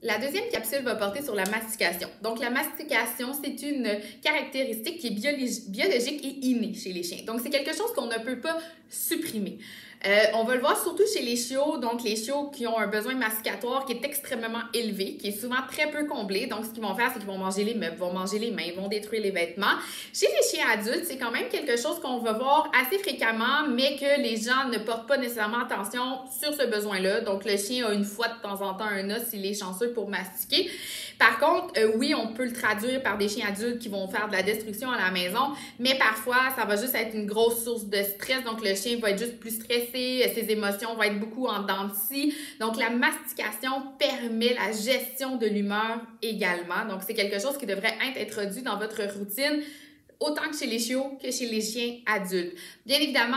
La deuxième capsule va porter sur la mastication. Donc, la mastication, c'est une caractéristique qui est biologique et innée chez les chiens. Donc, c'est quelque chose qu'on ne peut pas supprimer. On va le voir surtout chez les chiots, donc les chiots qui ont un besoin masticatoire qui est extrêmement élevé, qui est souvent très peu comblé. Donc, ce qu'ils vont faire, c'est qu'ils vont manger les meubles, vont manger les mains, vont détruire les vêtements. Chez les chiens adultes, c'est quand même quelque chose qu'on va voir assez fréquemment, mais que les gens ne portent pas nécessairement attention sur ce besoin-là. Donc, le chien a une fois de temps en temps un os s'il est chanceux pour mastiquer. Par contre, oui, on peut le traduire par des chiens adultes qui vont faire de la destruction à la maison, mais parfois, ça va juste être une grosse source de stress. Donc, le chien va être juste plus stressé, ses émotions vont être beaucoup en dents de scie. Donc, la mastication permet la gestion de l'humeur également. Donc, c'est quelque chose qui devrait être introduit dans votre routine, autant que chez les chiots que chez les chiens adultes. Bien évidemment,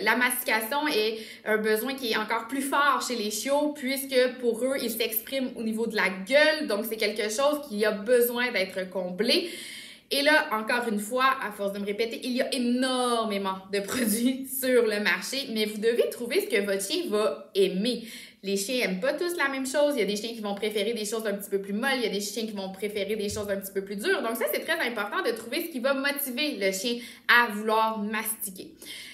la mastication est un besoin qui est encore plus fort chez les chiots puisque pour eux, ils s'expriment au niveau de la gueule. Donc, c'est quelque chose qui a besoin d'être comblé. Et là, encore une fois, à force de me répéter, il y a énormément de produits sur le marché, mais vous devez trouver ce que votre chien va aimer. Les chiens n'aiment pas tous la même chose. Il y a des chiens qui vont préférer des choses un petit peu plus molles. Il y a des chiens qui vont préférer des choses un petit peu plus dures. Donc ça, c'est très important de trouver ce qui va motiver le chien à vouloir mastiquer.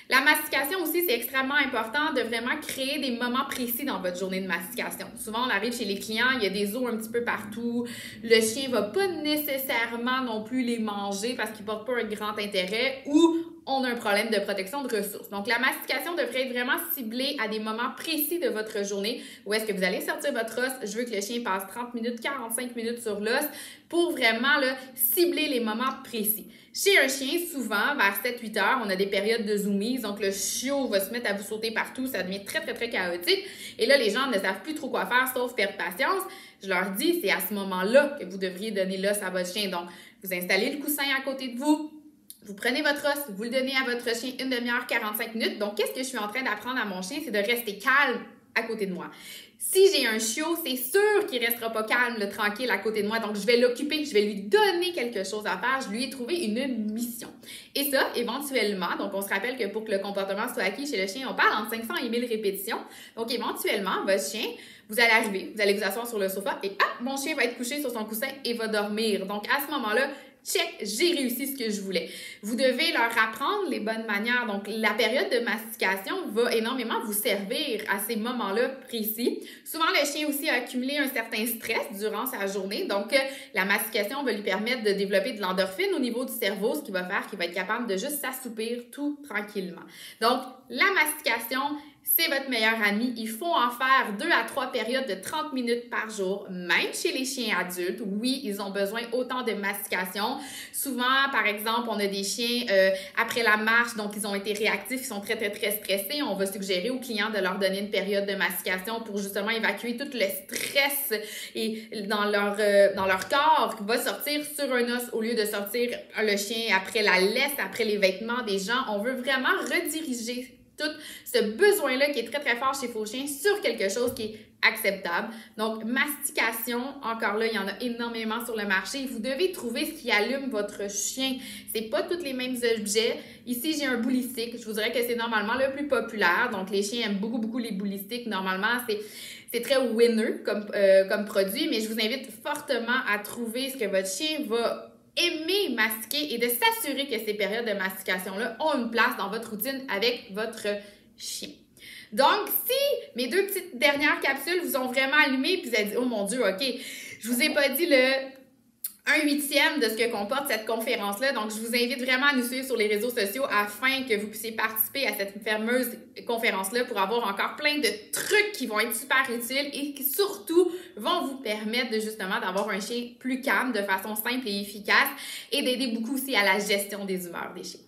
La mastication aussi, c'est extrêmement important de vraiment créer des moments précis dans votre journée de mastication. Souvent, on arrive chez les clients, il y a des os un petit peu partout. Le chien va pas nécessairement non plus les manger parce qu'il porte pas un grand intérêt ou on a un problème de protection de ressources. Donc, la mastication devrait être vraiment ciblée à des moments précis de votre journée où est-ce que vous allez sortir votre os. Je veux que le chien passe 30 minutes, 45 minutes sur l'os pour vraiment là, cibler les moments précis. Chez un chien, souvent, vers 7-8 heures, on a des périodes de zoomies. Donc, le chiot va se mettre à vous sauter partout. Ça devient très, très, très chaotique. Et là, les gens ne savent plus trop quoi faire, sauf perdre patience. Je leur dis, c'est à ce moment-là que vous devriez donner l'os à votre chien. Donc, vous installez le coussin à côté de vous. Vous prenez votre os, vous le donnez à votre chien 1 demi-heure, 45 minutes. Donc, qu'est-ce que je suis en train d'apprendre à mon chien? C'est de rester calme à côté de moi. Si j'ai un chiot, c'est sûr qu'il ne restera pas calme, tranquille à côté de moi. Donc, je vais l'occuper, je vais lui donner quelque chose à faire. Je lui ai trouvé une mission. Et ça, éventuellement, donc on se rappelle que pour que le comportement soit acquis chez le chien, on parle entre 500 et 1000 répétitions. Donc, éventuellement, votre chien, vous allez arriver, vous allez vous asseoir sur le sofa et hop, mon chien va être couché sur son coussin et va dormir. Donc, à ce moment-là, check, j'ai réussi ce que je voulais. Vous devez leur apprendre les bonnes manières. Donc, la période de mastication va énormément vous servir à ces moments-là précis. Souvent, le chien aussi a accumulé un certain stress durant sa journée. Donc, la mastication va lui permettre de développer de l'endorphine au niveau du cerveau, ce qui va faire qu'il va être capable de juste s'assoupir tout tranquillement. Donc, la mastication, c'est votre meilleur ami. Il faut en faire 2 à 3 périodes de 30 minutes par jour, même chez les chiens adultes. Oui, ils ont besoin autant de mastication. Souvent, par exemple, on a des chiens après la marche, donc ils ont été réactifs, ils sont très, très, très stressés. On va suggérer aux clients de leur donner une période de mastication pour justement évacuer tout le stress et dans leur corps qui va sortir sur un os au lieu de sortir le chien après la laisse, après les vêtements des gens. On veut vraiment rediriger tout ce besoin-là qui est très, très fort chez vos chiens sur quelque chose qui est acceptable. Donc, mastication, encore là, il y en a énormément sur le marché. Vous devez trouver ce qui allume votre chien. C'est pas tous les mêmes objets. Ici, j'ai un bully stick. Je vous dirais que c'est normalement le plus populaire. Donc, les chiens aiment beaucoup, beaucoup les bully sticks. Normalement, c'est très winner comme produit, mais je vous invite fortement à trouver ce que votre chien va aimer mastiquer et de s'assurer que ces périodes de mastication-là ont une place dans votre routine avec votre chien. Donc, si mes 2 petites dernières capsules vous ont vraiment allumé puis vous avez dit « Oh mon Dieu, OK, je vous ai pas dit le 1/8 de ce que comporte cette conférence-là. » Donc, je vous invite vraiment à nous suivre sur les réseaux sociaux afin que vous puissiez participer à cette fameuse conférence-là pour avoir encore plein de trucs qui vont être super utiles et qui surtout vont vous permettre de justement d'avoir un chien plus calme de façon simple et efficace et d'aider beaucoup aussi à la gestion des humeurs des chiens.